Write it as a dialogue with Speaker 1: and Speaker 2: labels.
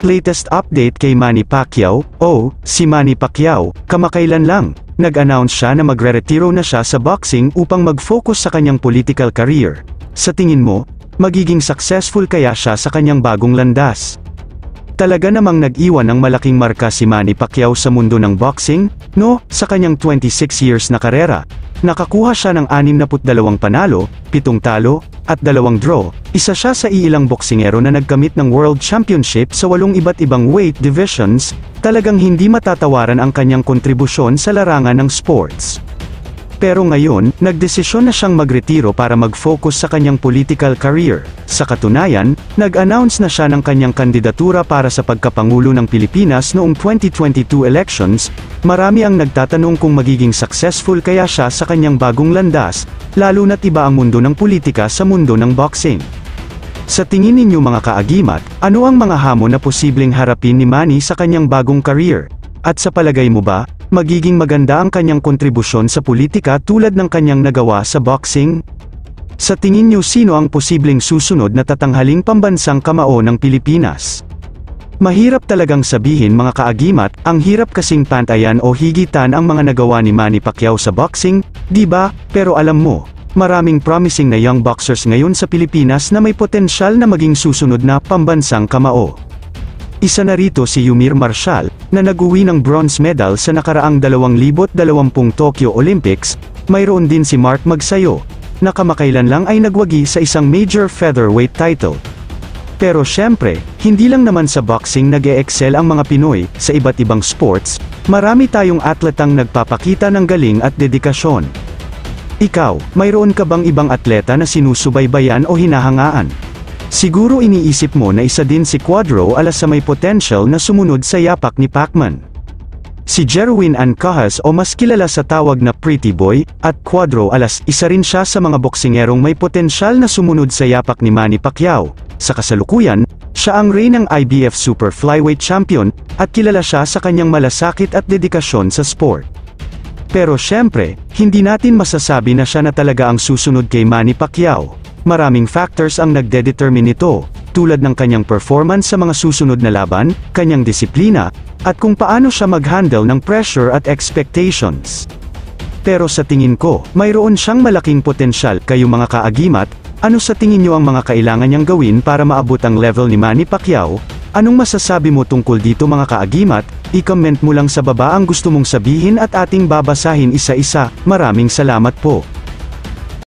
Speaker 1: Latest update kay Manny Pacquiao. Si Manny Pacquiao, kamakailan lang, nag-announce siya na magre-retiro na siya sa boxing upang mag-focus sa kanyang political career. Sa tingin mo, magiging successful kaya siya sa kanyang bagong landas? Talaga namang nag-iwan ng malaking marka si Manny Pacquiao sa mundo ng boxing, no? Sa kanyang 26 years na karera, nakakuha siya ng 62 panalo, 7 talo, at 2 draw. Isa siya sa iilang boksingero na nagkamit ng World Championship sa 8 iba't ibang weight divisions. Talagang hindi matatawaran ang kanyang kontribusyon sa larangan ng sports. Pero ngayon, nagdesisyon na siyang magretiro para mag-focus sa kanyang political career. Sa katunayan, nag-announce na siya ng kanyang kandidatura para sa pagkapangulo ng Pilipinas noong 2022 elections. Marami ang nagtatanong kung magiging successful kaya siya sa kanyang bagong landas, lalo na't iba ang mundo ng politika sa mundo ng boxing. Sa tingin ninyo mga kaagimat, ano ang mga hamon na posibleng harapin ni Manny sa kanyang bagong career? At sa palagay mo ba, magiging maganda ang kanyang kontribusyon sa politika tulad ng kanyang nagawa sa boxing? Sa tingin niyo sino ang posibleng susunod na tatanghaling pambansang kamao ng Pilipinas? Mahirap talagang sabihin mga kaagimat, ang hirap kasing pantayan o higitan ang mga nagawa ni Manny Pacquiao sa boxing, di ba? Pero alam mo, maraming promising na young boxers ngayon sa Pilipinas na may potensyal na maging susunod na pambansang kamao. Isa na rito si Yumir Marshall, na nag-uwi ng bronze medal sa nakaraang 2020 Tokyo Olympics. Mayroon din si Mark Magsayo, na kamakailan lang ay nagwagi sa isang major featherweight title. Pero syempre, hindi lang naman sa boxing nag-e-excel ang mga Pinoy. Sa iba't ibang sports, marami tayong atletang nagpapakita ng galing at dedikasyon. Ikaw, mayroon ka bang ibang atleta na sinusubaybayan o hinahangaan? Siguro iniisip mo na isa din si Cuadro Alas sa may potential na sumunod sa yapak ni Pacman. Si Jerwin Ancajas o mas kilala sa tawag na Pretty Boy, at Cuadro Alas, isa rin siya sa mga boksingerong may potensyal na sumunod sa yapak ni Manny Pacquiao. Sa kasalukuyan, siya ang reynang IBF Super Flyweight Champion, at kilala siya sa kanyang malasakit at dedikasyon sa sport. Pero syempre, hindi natin masasabi na siya na talaga ang susunod kay Manny Pacquiao. Maraming factors ang nagdedetermine nito, tulad ng kanyang performance sa mga susunod na laban, kanyang disiplina, at kung paano siya mag-handle ng pressure at expectations. Pero sa tingin ko, mayroon siyang malaking potensyal. Kayo mga kaagimat, ano sa tingin niyo ang mga kailangan niyang gawin para maabot ang level ni Manny Pacquiao? Anong masasabi mo tungkol dito mga kaagimat? I-comment mo lang sa baba ang gusto mong sabihin at ating babasahin isa-isa. Maraming salamat po.